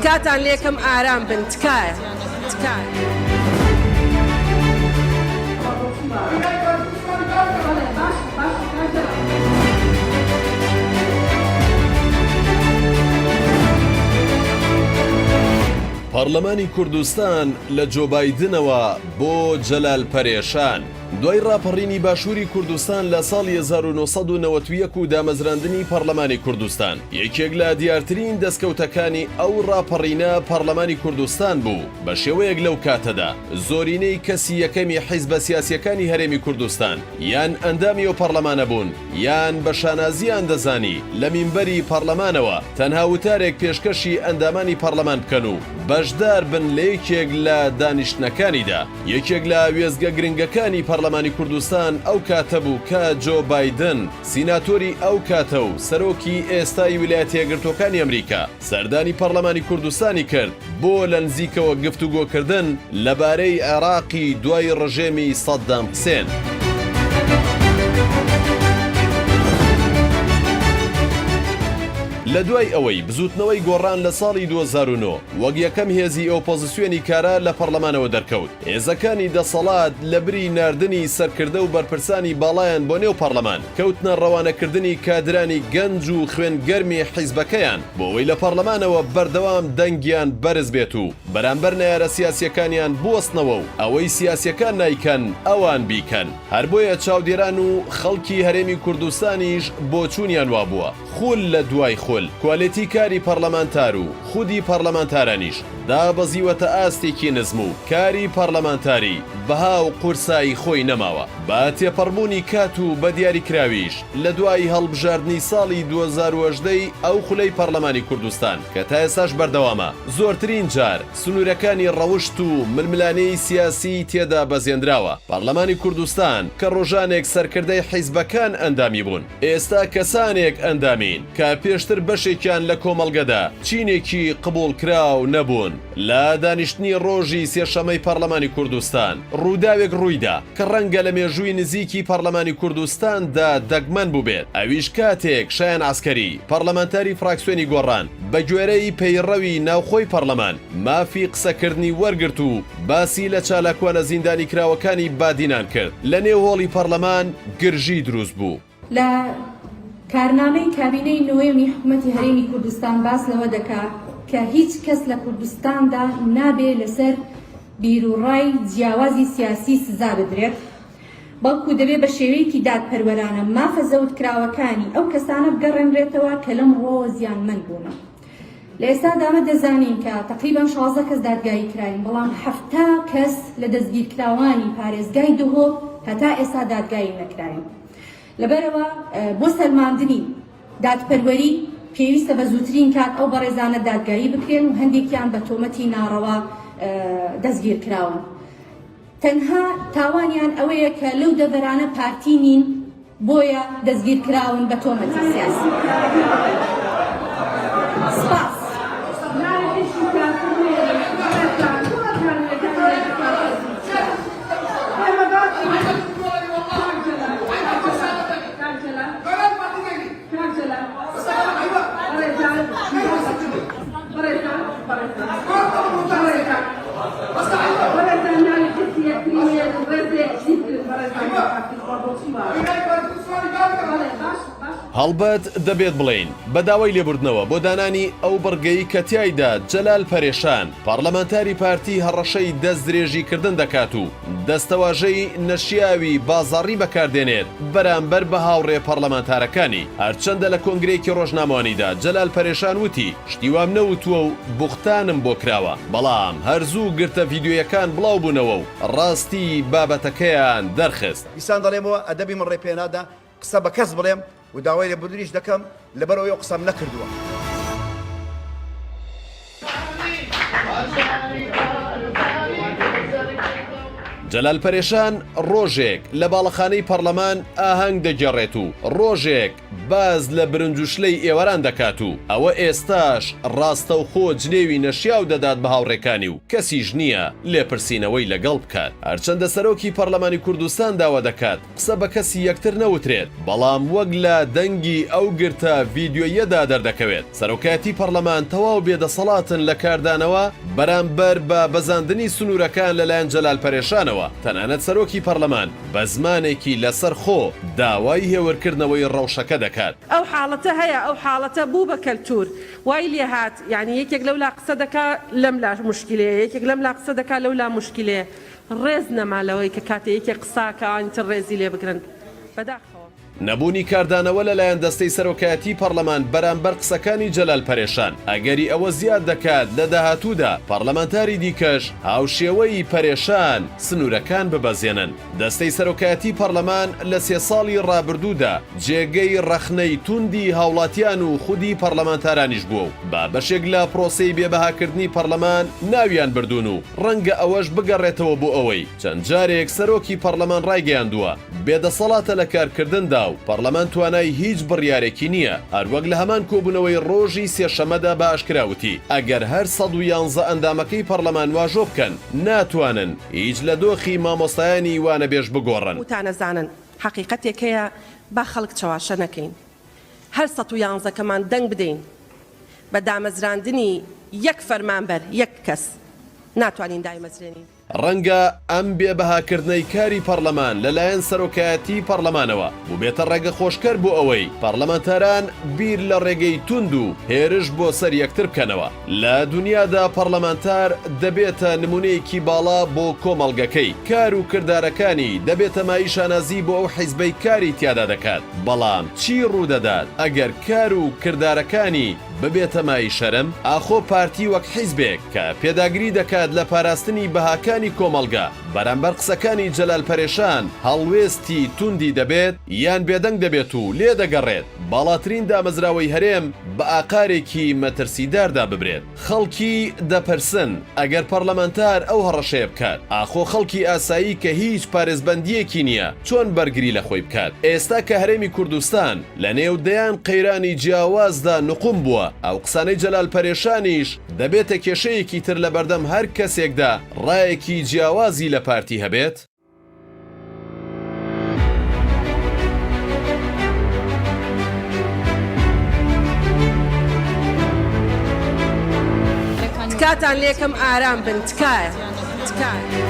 تکاتان لێکم ئارام بن تکایە تکایە. پەرلەمانی کوردستان لە جۆ بایدنەوە بۆ جەلال پەرێشان. دوای ڕاپەڕینی باشووری کوردستان لە ساڵی 1991 و دامەزراندنی پەرلەمانی کوردستان، یەکێک لە دیارترین دەستکەوتەکانی ئەو ڕاپەڕینە پەرلەمانی کوردستان بوو. بە شێوەیەک لەو کاتەدا زۆرینەی کەسی یەکەمی حیزبە سیاسیەکانی هەرێمی کوردستان یان ئەندامی ئەو پەرلەمانە بوون یان بە شانازیان دەزانی لە مینبەری پەرلەمانەوە تەنها وتارێک پێشکەشی ئەندامانی پەرلەمان بکەن و بەشدار بن لە یەکێک لە دانیشتنەکانیدا. یەکێک لە وێزگە گرنگەکانی پەرلەمانی کوردستان ئەو کاتە بوو کە جۆ بایدن سیناتۆری ئەو کاتە و سەرۆکی ئێستای ویلایەتە یەکگرتووەکانی ئەمریکا سەردانی پەرلەمانی کوردستانی کرد بۆ لە نزیکەوە گفتوگۆکردن لەبارەی عێراقی دوای ڕژێمی سەدام حوسێن. لە دوای ئەوەی بزوتنەوەی گۆڕان لە ساڵی 2009 وەک یەکەم هێزی ئۆپۆزیسیۆنی کارا لە پەرلەمانەوە دەرکەوت، هێزەکانی دەسەڵات لە بری ناردنی سەرکردە و بەرپرسانی باڵایان بۆ نێو پەرلەمان کەوتنە ڕەوانەکردنی کادرانی گەنج و خوێنگەرمی حیزبەکەیان بۆ ئەوەی لە پەرلەمانەوە بەردەوام دەنگیان بەرز بێت و بەرامبەر نایارە سیاسیەکانیان بوەستنەوە و ئەوەی سیاسیەکان نیکەن ئەوان بیکەن. هەر بۆیە چاودێران و خەڵکی هەرێمی کوردستانیش بۆ چوونیان وابووە خول لە دوای خول. کوالێتی کاری پەرلەمانتار و خودی پەرلەمانتارانیش دابەزیوەتە ئاستێکی نزم و کاری پەرلەمانتاری بەها و قورسایی خۆی نەماوە. بە تێپەڕبوونی کات و بە دیاریکراویش لە دوای هەڵبژاردنی ساڵی 2018 ئەو خولەی پەرلەمانی کوردستان کە تا ئێستاش بەردەوامە زۆرترین جار سنوورەکانی ڕەوشت و ململانەی سیاسی تێدا بەزێنراوە. پەرلەمانی کوردستان کە ڕۆژانێک سەرکردەی حیزبەکان ئەندامی بوون، ئێستا کەسانێک ئەندامین کە پێشتر بەشێکیان لە کۆمەڵگەدا چینێکی قبول کراو نەبوون. لە دانیشتنی ڕۆژی سێشەمەی پەرلەمانی کوردستان ڕووداوێک ڕوویدا کە ڕەنگە لە مێژووی نزیکی پەرلەمانی کوردستاندا دەگمەن بوو بێت. ئەویش کاتێک شایان عەسکەری پەرلەمانتاری فراکسیۆنی گۆڕان بە گوێرەی پەیڕەوی ناوخۆی پەرلەمان مافی قسەکردنی وەرگرت و باسی لە چالاکوانە زیندانی کراوەکانی بادینان کرد. لە نێو هۆڵی پەرلەمان گرژی دروست بوو. لە کارنامەی کابینەی نوێمی حکوومەتی هەرێمی کوردستان باس لەوە دەکات کە هیچ کەس لە کوردستاندا نابێ لەسەر بیرروڕای جیاوازی سیاسی سزا بدرێت، بەڵکو دەبێت بە شێوەیەکی دادپەروەرانە مافە زەوت کراوەکانی ئەو کەسانە بگەڕێنرێتەوە کە لەم ڕۆوە زیانمەند بوون. لە ئێستادا ئەمە دەزانین کە تقریبان 16 کەس دادگایی کراین، بەڵام 7 کەس لە دەستگیرکراوانی پارێزگای دهۆ هەتا ئێستا دادگایی نەکراین. لەبەرەوە بۆ سەلماندنی دادپەروەری پێویستە بە زووترین کات ئەو بەڕێزانە دادگایی بکرێن و هەندێکیان بە تۆمەتی ناڕەوا دەستگیر کراون. تەنها تاوانیان ئەوەیە کە لەو دەبەرانە پارتی نین بۆیە دەستگیر کراون بە تۆمەتی سیاسی. سپاس. هەڵبەت دەبێت بڵێین بە داوای لێبوردنەوە بۆ دانانی ئەو بڕگەی کە تیایدا جەلال پەرێشان پەرلەمانتاری پارتی هەڕەشەی دەست درێژیکردن دەکات و دەستەواژەی نەشیاوی بازاڕی بەکاردێنێت بەرامبەر بە هاوڕێ پەرلەمانتارەکانی. هەرچەندە لە کۆنگرێکی ڕۆژنامەوانیدا جەلال پەرێشان وتی شتیوام نەوتووە و بوختانم بۆ کراوە، بەڵام هەرزوو گرتە ڤیدیۆیەکان بڵاو بوونەوە و ڕاستی بابەتەکەیان دەرخست. ئیسان دەڵێمەوە ئەدەبی من ڕێپێنادا قسە بە کەس بڵێم و داوای لێبوردنیش دەکەم لەبەرەوەی قسەم نەکردووە. جەلال پەرێشان ڕۆژێک لە باڵەخانەی پەرلەمان ئاهەنگ دەگەڕێت و ڕۆژێک باز لە برنجوشلەی ئێوەران دەکات و ئەوە ئێستاش ڕاستەوخۆ جلێوی نەشیاو دەدات بە هاوڕێکانی و کەسیش نییە لێپرسینەوەی لەگەڵ بکات. هەرچەندە سەرۆکی پەرلەمانی کوردستان داوا دەکات قسە بە کەسی یەکتر نەوترێت، بەڵام وەک لە دەنگی ئەو گرتە ڤیدیۆیەدا دەردەکەوێت. سەرۆکایەتی پەرلەمان تەواو بێدەسەڵاتن لە کاردانەوە بەرامبەر بە بەزاندنی سنوورەکان لەلایەن جەلال پەرێشانەوە. تەنانەت سەرۆکی پەرلەمان بە زمانێکی لەسەر خۆ داوای هێورکردنەوەی ڕەوشەکە دەکات. ئەو حاڵەتە هەیە، ئەو حاڵەتە بوو بە کەلتور وای لێ هات، یعنی یەکێک لەولا قسە دەکا لەم لا مشکلەیە، یەکێک لەم لا قسە دەکا لەولا مشکلەیە. ڕێز نەمالەوەی کە کاتێ یەکێک قساکەوانتر ڕێزی لێ بگرن بەداخەوە. نەبوونی کاردانەوە لەلایەن دەستەی سەرۆکایەتی پەرلەمان بەرامبەر قسەکانی جەلال پەرێشان ئەگەری ئەوە زیاد دەکات لە داهاتوودا پەرلەمانتاری دیکەش هاوشێوەی پەرێشان سنوورەکان ببەزێنن. دەستەی سەرۆکایەتی پەرلەمان لە 3 ساڵی ڕابردوودا جێگەی ڕەخنەی توندی هاوڵاتیان و خودی پەرلەمانتارانیش بووە و با بەشێک لە پرۆسەی بێبەهاکردنی پەرلەمان ناویان بردوون و ڕەنگە ئەوەش بگەڕێتەوە بۆ ئەوەی چەند جارێک سەرۆکی پەرلەمان ڕایگەیاندووە بێدەسەڵاتە لە کارکردندا و پەرلەمان توانای هیچ بڕیارێکی نییە. هەروەک لە هەمان کۆبوونەوەی ڕۆژی سێشەمەدا بە ئاشکراوتی ئەگەر هەر 111 ئەندامەکەی پەرلەمان واژۆ بکەن ناتوانن هیچ لە دۆخی مامۆستایانی وانە بێژ بگۆڕن. وتانەزانن حقیقەتێک هەیە با خەڵک چاواشە نەکەین، هەر 111 کەمان دەنگ بدەین بە دامەزراندنی یەک فەرمانبەر یەک کەس ناتوانین دایمەزرێنین. ڕەنگە ئەم بێبەهاکردنەی کاری پەرلەمان لەلایەن سەرۆکایەتی پەرلەمانەوە بوو بێتە ڕێگە خۆشکەر بۆ ئەوەی پەرلەمانتاران بیر لە ڕێگەی توند و هێرش بۆ سەر یەکتر بکەنەوە. لە دنیادا پەرلەمانتار دەبێتە نمونەیەکی باڵا بۆ کۆمەڵگەکەی، کار و کردارەکانی دەبێتە مای شانازی بۆ ئەو حیزبەی کاری تیادا دەکات. بەڵام چی ڕوودەدات ئەگەر کار و کردارەکانی ببێتە مای شەرم؟ ئاخۆ پارتی وەک حیزبێک کە پێداگری دەکات لە پاراستنی بەهاکانی کۆمەڵگا بەرامبەر قسەکانی جەلال پەرێشان هەڵوێستی توندی دەبێت یان بێدەنگ دەبێت و لێ دەگەڕێت باڵاترین دامەزراوەی هەرێم بە ئاقارێکی مەترسیداردا ببرێت. خەڵکی دەپرسن ئەگەر پەرلەمانتار ئەو هەڕەشەیە بکات ئاخۆ خەڵکی ئاسایی کە هیچ پارێزبەندیەکی نییە چۆن بەرگری لە خۆی بکات؟ ئێستا کە هەرێمی کوردستان لە نێودەیان قەیرانی جیاوازدا نقوم بووە، ئەو قسانەی جەلال پەرێشانیش دەبێتە کێشەیەکی تر لە بەردەم هەر کەسێکدا ڕایەکی جیاوازی لە پارتی هەبێت. تکاتان لێکم ئارام بن، تکایە تکایە.